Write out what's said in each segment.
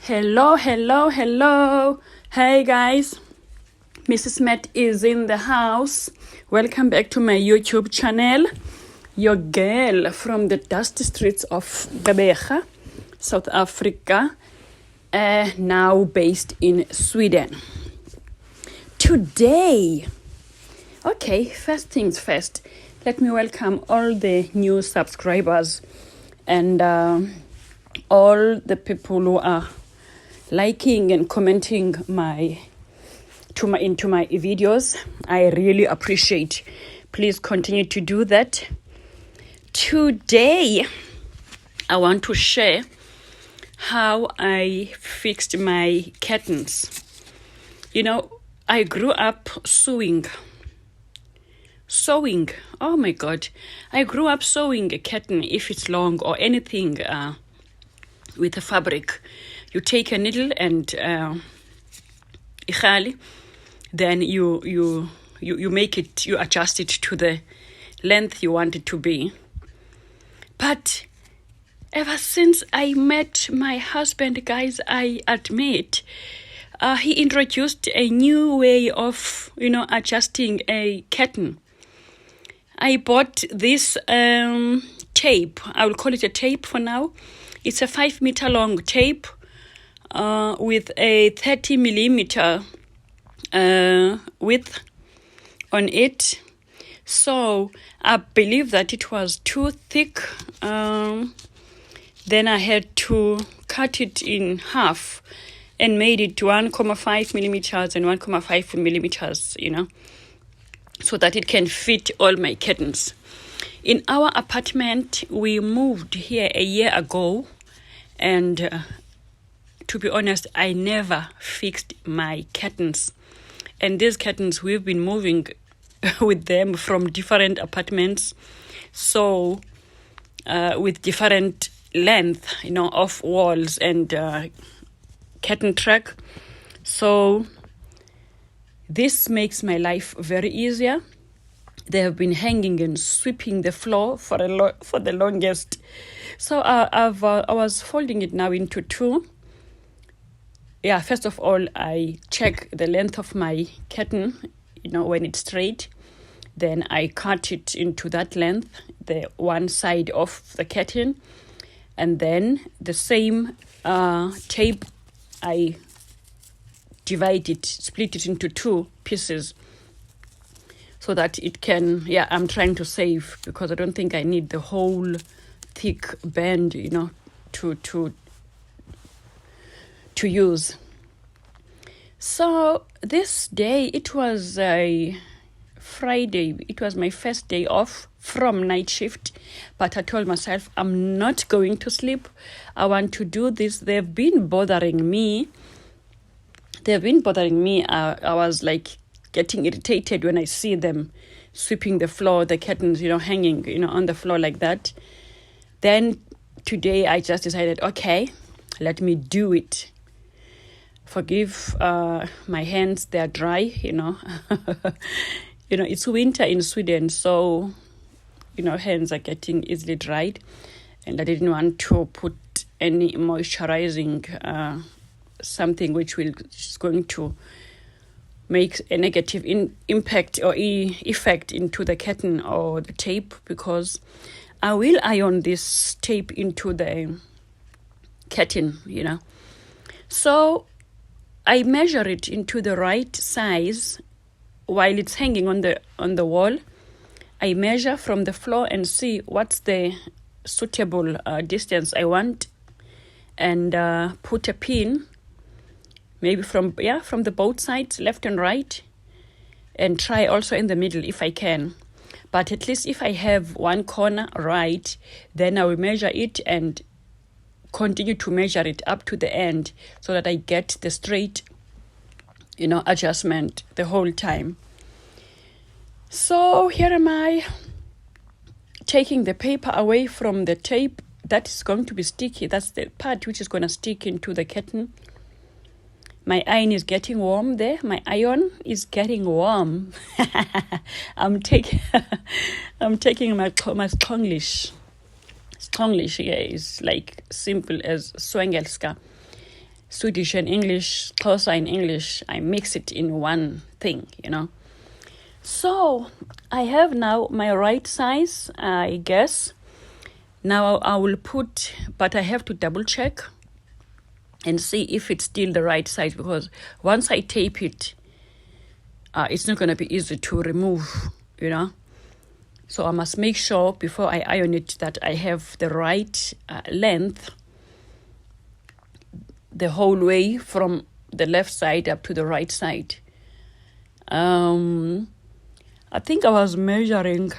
Hello, hello, hello. Hey guys, Mrs. Matt is in the house. Welcome back to my YouTube channel. Your girl from the dusty streets of Gqeberha, South Africa, now based in Sweden. Today, okay, first things first, let me welcome all the new subscribers and all the people who are liking and commenting into my videos. I really appreciate. Please continue to do that. Today, I want to share how I fixed my curtains. You know, I grew up sewing. Oh my God. I grew up sewing a curtain if it's long or anything with a fabric. You take a needle and then you make it, you adjust it to the length you want it to be. But ever since I met my husband, guys, I admit, he introduced a new way of, adjusting a curtain. I bought this tape. I will call it a tape for now. It's a 5-meter long tape with a 30 millimeter width on it. So I believe that it was too thick. Then I had to cut it in half and made it 1.5 millimeters and 1.5 millimeters, so that it can fit all my curtains. In our apartment, we moved here a year ago, and to be honest, I never fixed my curtains. And these curtains, we've been moving with them from different apartments, so with different length, of walls and curtain track. So this makes my life very easier. They have been hanging and sweeping the floor for the longest. So I was folding it now into two. Yeah, first of all, I check the length of my curtain, when it's straight. Then I cut it into that length, the one side of the curtain. And then the same tape, I split it into two pieces so that it can, I'm trying to save because I don't think I need the whole thick band, to use. So this day, it was a Friday. It was my first day off from night shift, but I told myself I'm not going to sleep. I want to do this. They've been bothering me. I was like getting irritated when I see them sweeping the floor, the curtains, hanging, on the floor like that. Then today I just decided, okay, let me do it. Forgive my hands, they're dry, it's winter in Sweden, so, hands are getting easily dried. And I didn't want to put any moisturizing something which is going to make a negative impact or effect into the curtain or the tape, because I will iron this tape into the curtain, So I measure it into the right size while it's hanging on the wall. I measure from the floor and see what's the suitable distance I want, and put a pin, maybe from the both sides, left and right, and try also in the middle if I can. But at least if I have one corner right, then I will measure it and continue to measure it up to the end so that I get the straight, adjustment the whole time. So here am I, taking the paper away from the tape. That is going to be sticky. That's the part which is going to stick into the curtain. My iron is getting warm there. My iron is getting warm. I'm taking my Stonglish. Stonglish, yeah, is like simple as Swengelska. Swedish and English, Xhosa and English, I mix it in one thing, So I have now my right size, I guess. Now I will put, but I have to double check and see if it's still the right size, because once I tape it, it's not going to be easy to remove, So I must make sure before I iron it that I have the right length the whole way from the left side up to the right side. I think I was measuring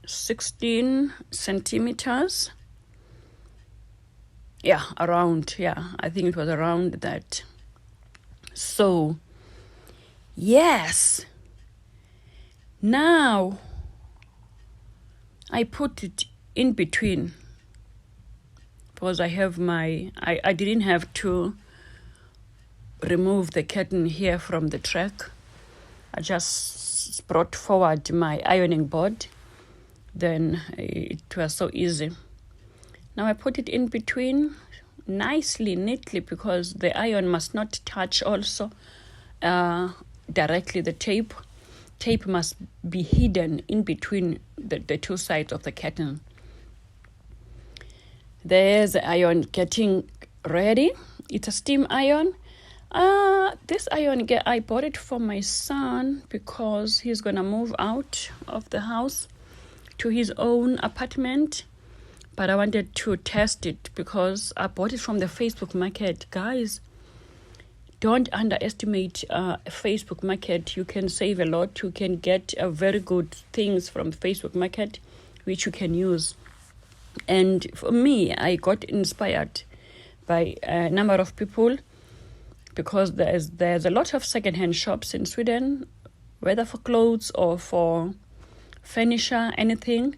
16 centimeters. I think it was around that. So, yes. Now, I put it in between, because I have I didn't have to remove the curtain here from the track. I just brought forward my ironing board. Then it was so easy. Now I put it in between nicely, neatly, because the iron must not touch also directly the tape. Tape must be hidden in between the two sides of the curtain. There's the iron getting ready. It's a steam iron. This iron, I bought it for my son because he's going to move out of the house to his own apartment. But I wanted to test it because I bought it from the Facebook market. Guys, don't underestimate Facebook market. You can save a lot. You can get very good things from Facebook market, which you can use. And for me, I got inspired by a number of people, because there's a lot of secondhand shops in Sweden, whether for clothes or for furniture, anything.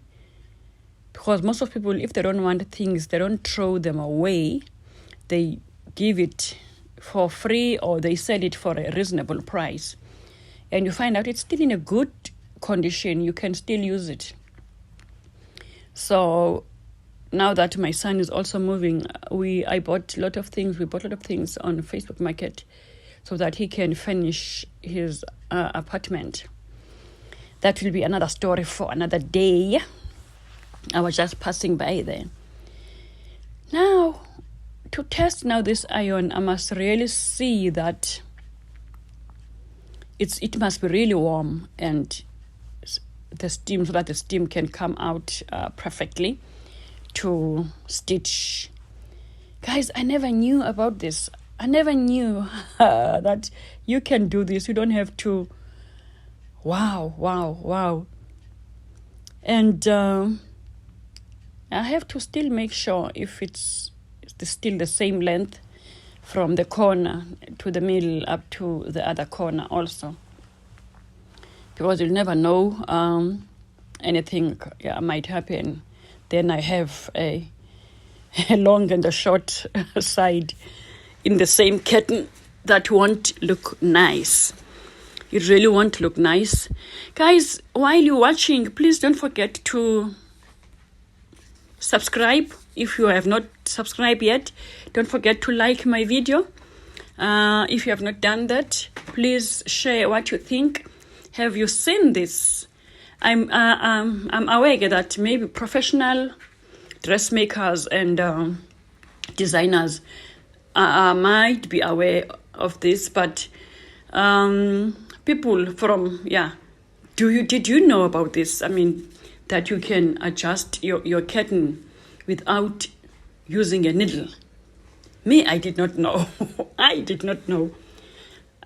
Because most of people, if they don't want things, they don't throw them away. They give it for free, or they sell it for a reasonable price. And you find out it's still in a good condition. You can still use it. So now that my son is also moving, I bought a lot of things. We bought a lot of things on Facebook Market so that he can finish his apartment. That will be another story for another day. I was just passing by there. Now, to test now this iron, I must really see that it must be really warm, and the steam, so that the steam can come out perfectly to stitch. Guys, I never knew about this. I never knew that you can do this. You don't have to. Wow. And I have to still make sure if it's still the same length from the corner to the middle up to the other corner also. Because you'll never know, anything might happen. Then I have a long and a short side in the same curtain that won't look nice. It really won't look nice. Guys, while you're watching, please don't forget to subscribe. If you have not subscribed yet, don't forget to like my video. If you have not done that, please share what you think. Have you seen this? I'm aware that maybe professional dressmakers and designers might be aware of this, but people from did you know about this? I mean, that you can adjust your curtain without using a needle. Me, I did not know. I did not know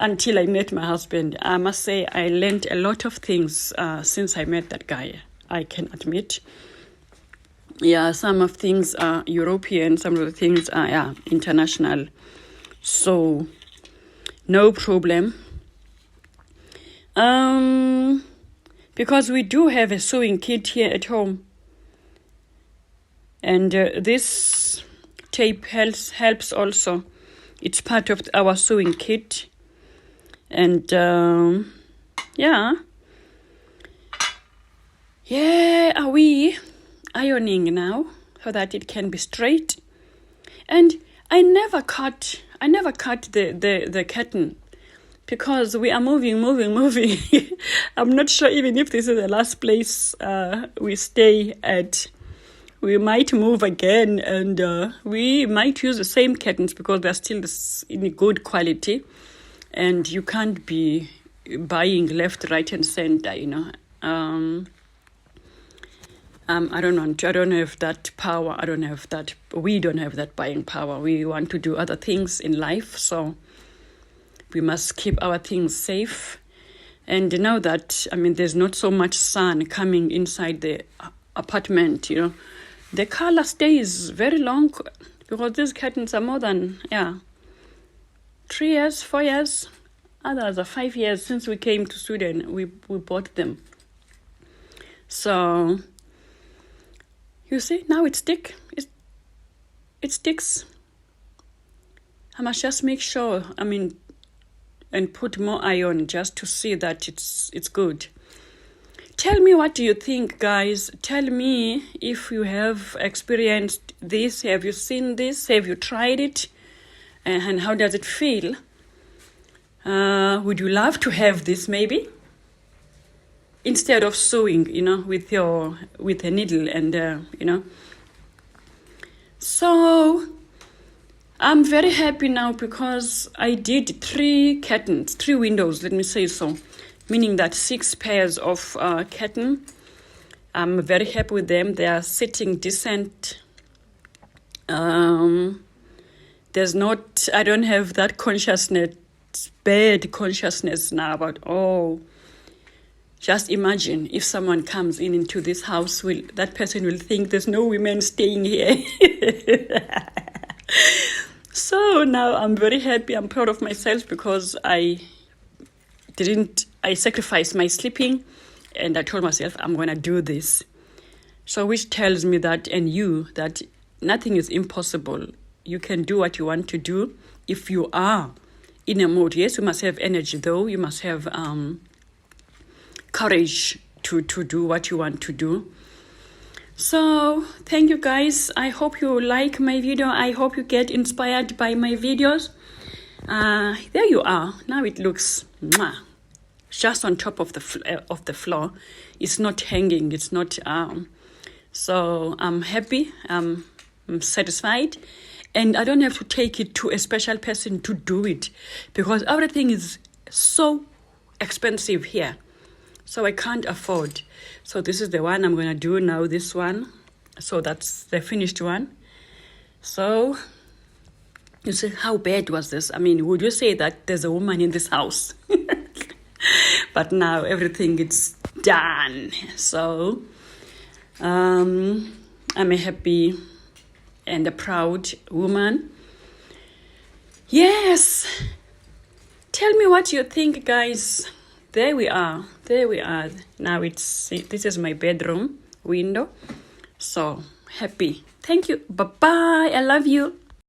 until I met my husband. I must say I learned a lot of things since I met that guy, I can admit. Yeah, some of things are European, some of the things are international. So, no problem. Because we do have a sewing kit here at home. And this tape helps also. It's part of our sewing kit. And are we ironing now so that it can be straight? And I never cut I never cut the curtain because we are moving. I'm not sure even if this is the last place we stay at. We might move again, and we might use the same curtains because they're still in good quality, and you can't be buying left, right, and center, I don't have that power. We don't have that buying power. We want to do other things in life, so we must keep our things safe. And know that, there's not so much sun coming inside the apartment, The color stays very long because these curtains are more than, 3 years, 4 years. Others are 5 years since we came to Sweden. We bought them. So, you see, now it sticks. I must just make sure, and put more iron just to see that it's good. Tell me, what do you think, guys? Tell me if you have experienced this. Have you seen this? Have you tried it? And how does it feel? Would you love to have this maybe? Instead of sewing, with a needle and, So, I'm very happy now because I did 3 windows, let me say so. Meaning that 6 pairs of curtain. I'm very happy with them. They are sitting decent. I don't have that bad consciousness now about, just imagine if someone comes into this house, that person will think there's no women staying here. So now I'm very happy. I'm proud of myself because I sacrificed my sleeping and I told myself I'm going to do this. So which tells me that, and you, that nothing is impossible. You can do what you want to do if you are in a mood. Yes, you must have energy though. You must have courage to do what you want to do. So thank you guys. I hope you like my video. I hope you get inspired by my videos. There you are. Now it looks just on top of the floor. It's not hanging. It's not. So I'm happy. I'm satisfied, and I don't have to take it to a special person to do it because everything is so expensive here. So I can't afford. So this is the one I'm going to do now, this one. So that's the finished one. So you say, how bad was this? Would you say that there's a woman in this house? But now everything is done. So I'm a happy and a proud woman. Yes. Tell me what you think, guys. There we are. Now this is my bedroom window. So happy. Thank you. Bye-bye. I love you.